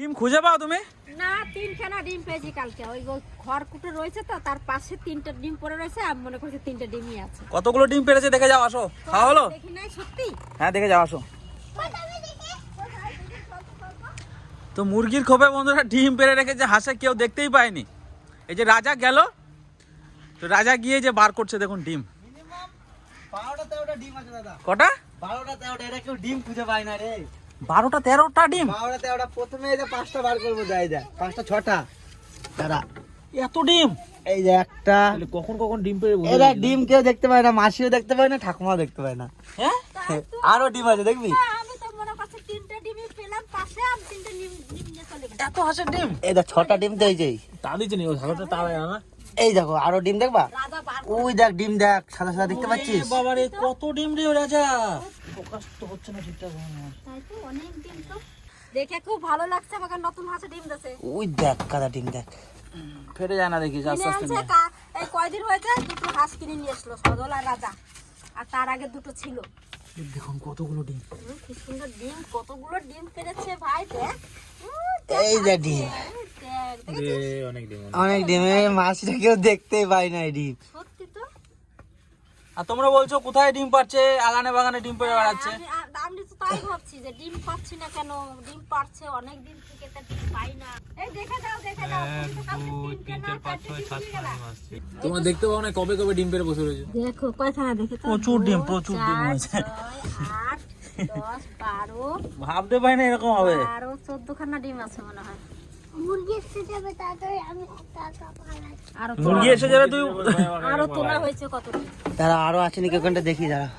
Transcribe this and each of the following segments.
ডিম খুঁজে পাও তুমি? না, তিনখানা ডিম পেয়েছি কালকে। ওই খড়কুটো রয়েছে তো, তার পাশে 3টা ডিম পড়ে রয়েছে। আমি মনে করছি 3টা ডিমই আছে। কতগুলো ডিম পেরেছে দেখে যাও, আসো। খাওয়া হলো? দেখি নাই সত্যি। হ্যাঁ দেখে যাও, আসো। তো মুরগির খোপে বন্ধুরা ডিম পেরে রেখেছে, হাঁসে কেউ দেখতেই পায়নি। এই যে রাজা গেল, তো রাজা গিয়ে যে বার করছে দেখুন ডিম। 12টা-13টা ডিম আছে দাদা। কটা? 12টা-13টা, এটা কেউ ডিম খুঁজে পায় না রে। 12টা-13টা ডিম? 12টা-13টা, প্রথমে এই যে 5টা বার করবো, যাই যা 5টা-6টা দাদা। এত ডিম? এই যে একটা। কখন কখন ডিম পেরে এরা ডিম কেউ দেখতে পায় না, মাসিও দেখতে পায় না, ঠাকুমাও দেখতে পায় না। হ্যাঁ, আরো ডিম আছে দেখবি। আমি তো মনে করছি 3টা ডিমই পেলাম পাশে, আমি 3টা ডিম নিয়ে চলে গেলাম। এত হাঁসের ডিম? এই দেখ 6টা ডিম তো এই যে। তা দিচ্ছে নি, ও ঝালটা তাড়ায় না। এই দেখো আরো ডিম দেখবা। রাজা বার ওই দেখ ডিম দেখ, সাদা সাদা দেখতে পাচ্ছিস? বাবা রে, কত ডিম রে রাজা। ফোকাস তো হচ্ছে না ঠিকঠাক। তাই তো, অনেক ডিম তো। দেখে খুব ভালো লাগছে, আমাকে নতুন হাঁসে ডিম দিয়েছে। ওই দেখ কাদা ডিম দেখ। ফেটে যায় না দেখিস, আস্তে কিনে আস্তে আনছে নিয়ে। এই কয়দিন হয়েছে 2টো হাঁস কিনে নিয়ে আসলো, সজল আর রাজা। আর তার আগে 2টো ছিল। দেখুন কতগুলো ডিম। কি সুন্দর ডিম, কতগুলো ডিম পেরেছে ভাই, দেখ। এই যে ডিম, অনেক ডিম। অনেক ডিম। মাছটা কেউ দেখতেই পায় না এই ডিম। সত্যি তো। আর তোমরা বলছো কোথায় ডিম পাচ্ছে, আগানে বাগানে ডিম পেড়ে বেড়াচ্ছে। আমি তো তাই ভাবছি যে ডিম পাচ্ছি না কেন, ডিম পাচ্ছে অনেক দিন থেকে, তা ডিম পাই না। এই দেখে দাও, দেখে দাও। তুমি তো কালকে 3টে না 4টে ডিম দিয়ে গেলা। তোমরা দেখতে পাও না কবে কবে ডিম পেড়ে বসে রয়েছে। দেখো কয়খানা দেখে তো। প্রচুর ডিম, প্রচুর ডিম হয়েছে। 8, 10, 12, ভাবতে পারি না এরকম হবে। 12, 14খানা ডিম আছে মনে হয়। মুরগি এসে যাবে, তাড়াতাড়ি আমি টাকা পালাই। আরো মুরগি এসে যাবে তুই। আরো তোলা হয়েছে কত ডিম। তারা আরো আছে নাকি ওখানটা দেখি দাঁড়া।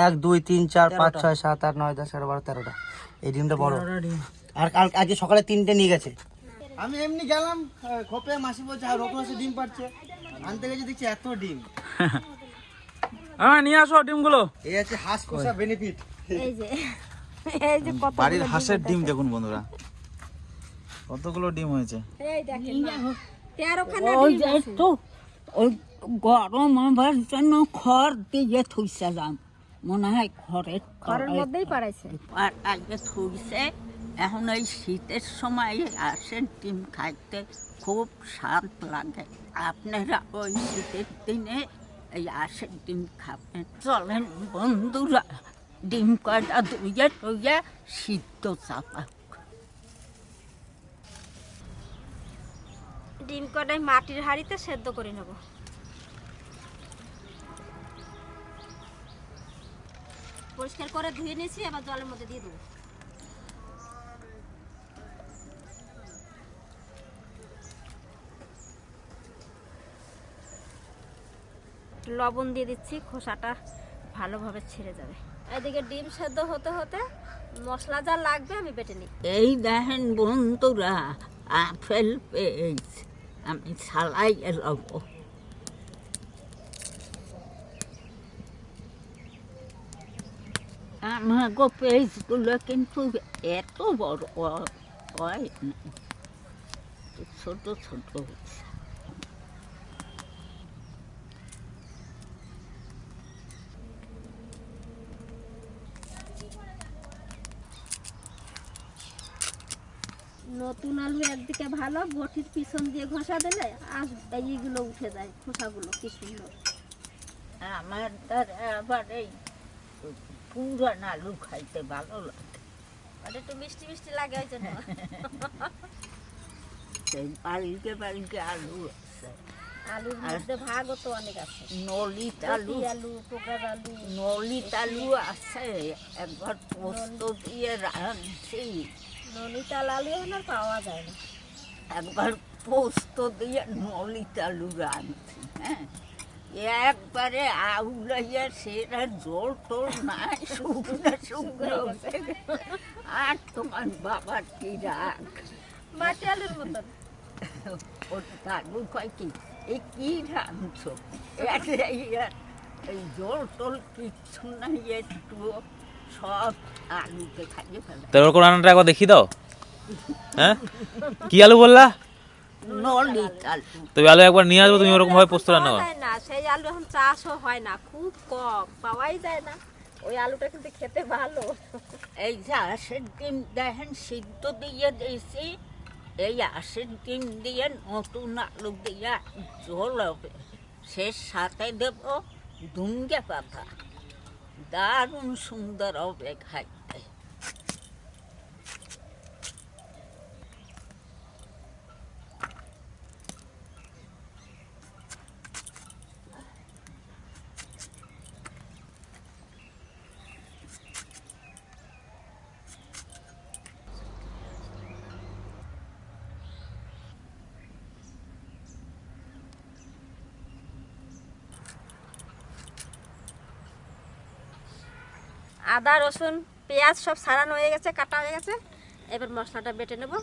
1 2 3 4 5 6 7 8 9 10 11 12 13টা। এই ডিমটা বড়। আর আজকে সকালে 3টে নিয়ে গেছে। আমি এমনি গেলাম খোপে, মাসি বলছে আর রকম আছে ডিম পাচ্ছে, আনতে গেছে দেখছি এত ডিম। হ্যাঁ নিয়ে আসো ডিমগুলো। এই আছে হাঁস পোষা বেনিফিট। এই যে এই যে কত বাড়ির হাঁসের ডিম দেখুন বন্ধুরা, কতগুলো ডিম হয়েছে। এই দেখেন 13খানা ওই ডিম যে আছে। তো ওই গরম হবার জন্য খড় দিয়ে থইছিলাম, মনে হয় খড়ের ঘরের মধ্যেই পাড়াইছে। আগে থইছে। এখন এই শীতের সময় হাঁসের ডিম খাইতে খুব স্বাদ লাগে। আপনারা ওই শীতের দিনে এই হাঁসের ডিম খাবেন। চলেন বন্ধুরা, ডিম কয়টা ধুয়ে টুয়ে সিদ্ধ চাপা। ডিম কটাই মাটির হাঁড়িতে সেদ্ধ করে নেব। পরিষ্কার করে ধুয়ে নিয়েছি, এবার জলের মধ্যে দিয়ে দেবো। লবণ দিয়ে দিচ্ছি, খোসাটা ভালোভাবে ছেড়ে যাবে। এদিকে ডিম সেদ্ধ হতে হতে মশলা যা লাগবে আমি বেটে নিই। এই দেখেন বন্ধুরা, আপেল পেয়েছি, আমি ছালাই এলাম। আমার পেঁয়াজগুলো কিন্তু এত বড় হয় না, ছোট ছোট হয়েছে। নতুন আলু একদিকে ভালো, বটির পিছন দিয়ে ঘষা দিলে আর এইগুলো উঠে যায়, খোসাগুলো কি সুন্দর। আমার দ্বারা আবার এই পুরান আলু খাইতে ভালো লাগে। ওটা একটু মিষ্টি মিষ্টি লাগে, ওই জন্য। সেই বাড়িতে বাড়িতে আলু আছে, আলুর মধ্যে ভাগও তো অনেক আছে। নলিত আলু, আলু, পোকার আলু। নলিত আলু আছে, একবার পোস্ত দিয়ে রাঁধছি। নলিতাল আলু এখন আর পাওয়া যায় না। একবার পোস্ত দিয়ে নলিত আলু রাঁধছি। হ্যাঁ, একবারে আউলাইয়া সেটা জোর টোর নাই, শুকনো শুকনো। আর তোমার বাবার কি রাগ, মাটি আলুর মতন। ওর দাদু কয় কি, এই কি রাঁধছো, এই জোর টোল কিচ্ছু নাই, একটু সব আলুকে খাইয়ে ফেলে। তোর ওরকম রান্নাটা একবার দেখিয়ে দাও। হ্যাঁ, কি আলু বললা? নলিত আলু। তবে আলু একবার নিয়ে আসবো, তুমি ওরকম ভাবে পোস্ত রান্না করো। পাওয়া যায় না, সেই আলু এখন চাষও হয় না, খুব কম পাওয়াই যায় না। ওই আলুটা কিন্তু খেতে ভালো। এই যে আঁশের ডিম দেখেন সিদ্ধ দিয়ে দিয়েছি, এই আঁশের ডিম দিয়ে নতুন আলু দিয়ে ঝোল হবে, সে সাথে দেব ধুঙ্গে পাতা, দারুণ সুন্দর হবে খাইতে। আদা রসুন পেঁয়াজ সব সারানো হয়ে গেছে, কাটা হয়ে গেছে। এবার মশলাটা বেটে নেব।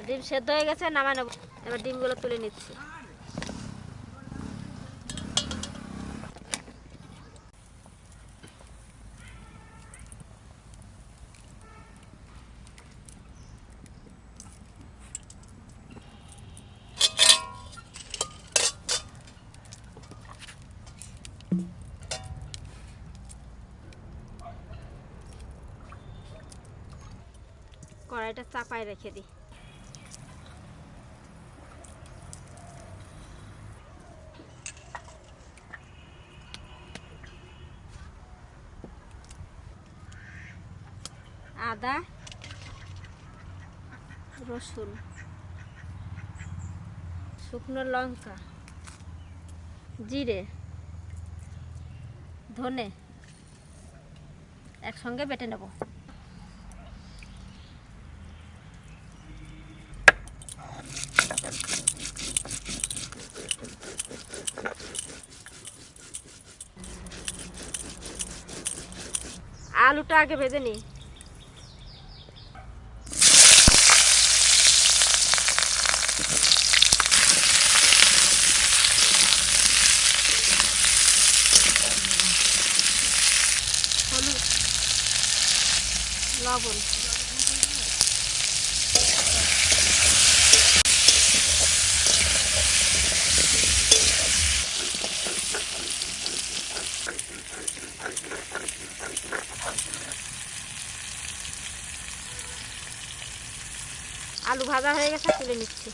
ডিম সেদ্ধ হয়ে গেছে, নামায় নেব। এবার ডিমগুলো তুলে নিচ্ছি। কড়াইটা চাপায় রেখে দিই। আদা রসুন শুকনো লঙ্কা জিরে ধনে একসঙ্গে বেটে নেব। আলুটা আগে ভেজে নিই। হলুদ লবণ আলু ভাজা হয়ে গেছে, তুলে নিচ্ছি।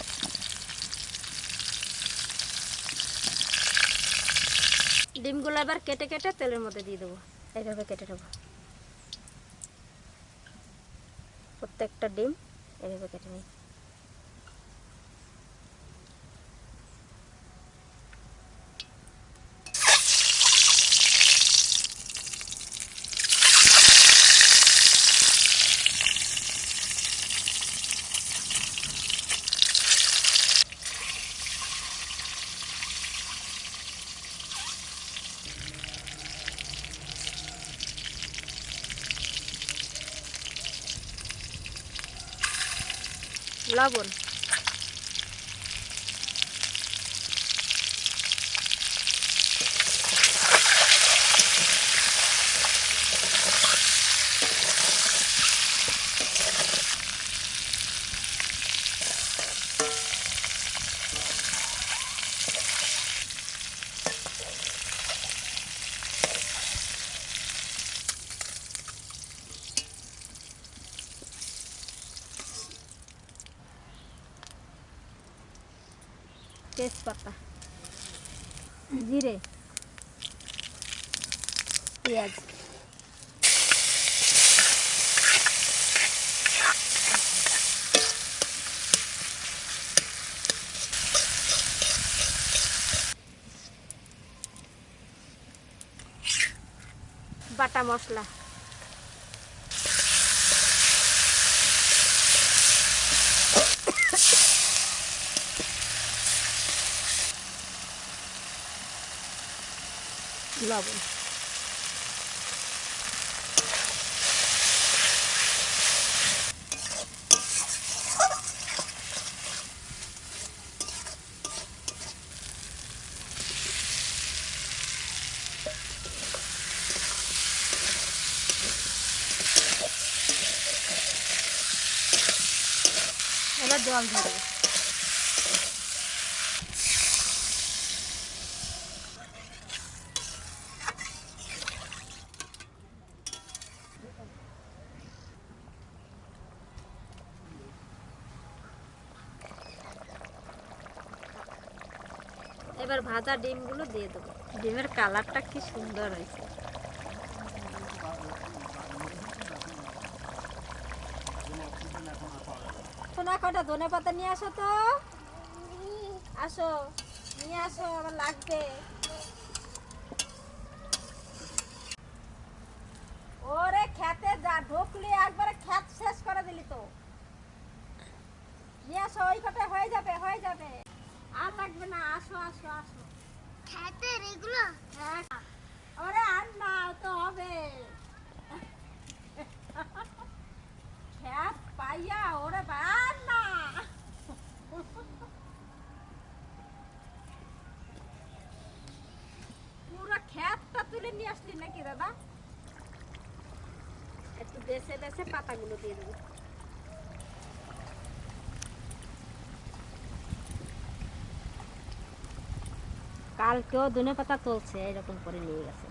ডিমগুলো এবার কেটে কেটে তেলের মধ্যে দিয়ে দেবো। এইভাবে কেটে নেবো, প্রত্যেকটা ডিম এইভাবে কেটে নিই। লবণ তেজপাতা জিরে পেঁয়াজ বাটা মশলা লবণ এবার জল দিয়ে দেবো। এবার ভাজা ডিমগুলো দিয়ে দেবো। ডিমের কালারটা কি সুন্দর হয়েছে। সোনা কটা ধনে পাতা নিয়ে আসো তো, আসো নিয়ে আসো, আমার লাগবে। ওরে খেতে যা ঢুকলি একবারে খেত শেষ করে দিলি তো। নিয়ে আসো, ওই কটা হয়ে যাবে, হয়ে যাবে, আর লাগবে না। আসো আসো আসো। খেতে এগুলো হ্যাঁ, ওরে আর না তো হবে। খেত পাইয়া ওরে আর না। পুরো খেতটা তুলে নিয়ে আসলি নাকি দাদা? একটু বেছে বেছে পাতাগুলো দিয়ে দেবো। কালকেও ধনে পাতা তুলছে, এরকম করে নিয়ে গেছে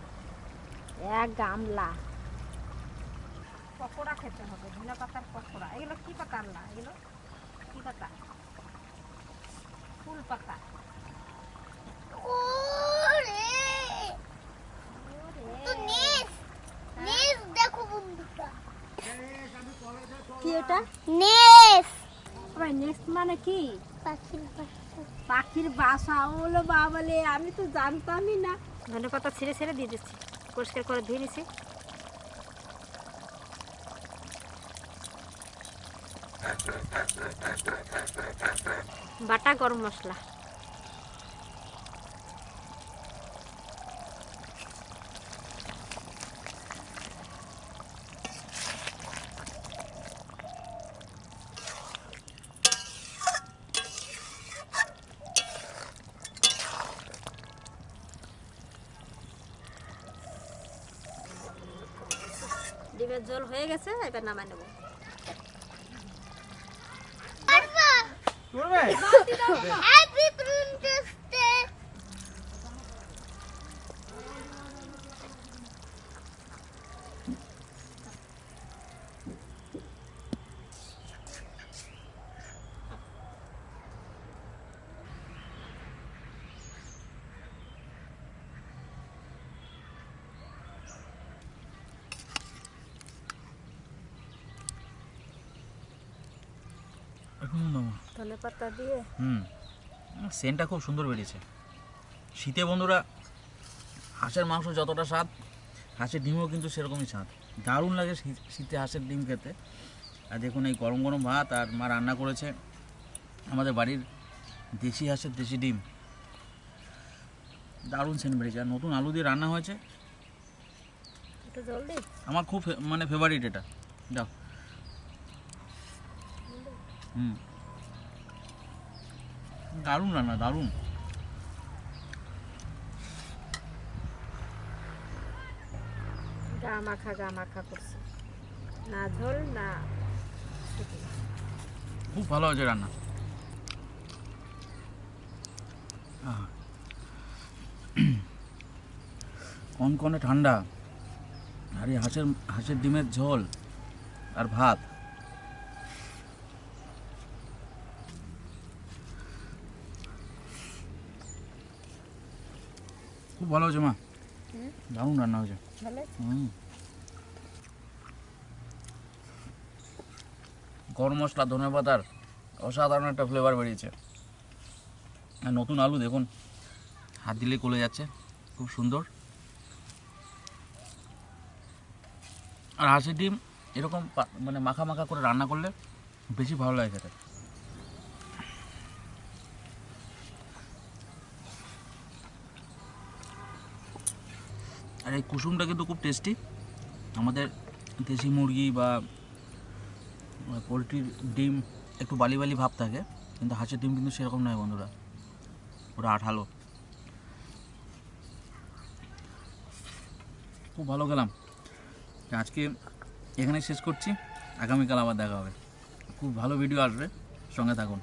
এক গামলা। পকোড়া খেতে হবে, ধনে পাতার পকোড়া। এগুলো কি পাতা আনলা? এগুলো কি পাতা? ফুল পাতা। ওরে তো নেস দেখো বন্ধুটা, কি এটা? নেস ভাই নেক্সট মানে কি? পাখির পাখির বাসা। ওলো বাবালে, আমি তো জানতামই না। ধনে পাতা ছিঁড়ে ছিঁড়ে দিয়ে দিচ্ছি, পরিষ্কার করে ধুয়ে নিচ্ছি। বাটা গরম মশলা, ডিমের ঝোল হয়ে গেছে, এবার নামাই নেবো। Happy princess day. ধনে পাতা দিয়ে সেন্টটা খুব সুন্দর বেরিয়েছে। শীতে বন্ধুরা হাঁসের মাংস যতটা স্বাদ, হাঁসের ডিমও কিন্তু সেরকমই স্বাদ। দারুণ লাগে শীতে হাঁসের ডিম খেতে। আর দেখুন এই গরম গরম ভাত, আর মা রান্না করেছে আমাদের বাড়ির দেশি হাঁসের দেশি ডিম। দারুণ সেন্ট বেরিয়েছে, আর নতুন আলু দিয়ে রান্না হয়েছে। একটু জল দিই। আমার খুব মানে ফেভারিট এটা। যাও। দারুণ রান্না, দারুণ। গা মাখা করছে, না ঝোল না শুকনো। খুব ভালো হয়েছে রান্না। কনকনে ঠান্ডা, আর এই হাঁসের ডিমের ঝোল আর ভাত। খুব ভালো হয়েছে মা, দারুণ রান্না হয়েছে। গরম মশলা, ধনে পাতার অসাধারণ একটা ফ্লেভার বেরিয়েছে। আর নতুন আলু দেখুন, হাত দিলে গলে যাচ্ছে, খুব সুন্দর। আর হাঁসের ডিম এরকম মানে মাখা মাখা করে রান্না করলে বেশি ভালো লাগে খেতে। আর এই কুসুমটা কিন্তু খুব টেস্টি। আমাদের দেশি মুরগি বা পোলট্রির ডিম একটু বালি বালি ভাব থাকে, কিন্তু হাঁসের ডিম কিন্তু সেরকম নয় বন্ধুরা, পুরো আঠালো। খুব ভালো গেলাম। আজকে এখানে শেষ করছি, আগামীকাল আবার দেখা হবে। খুব ভালো ভিডিও আসবে, সঙ্গে থাকুন।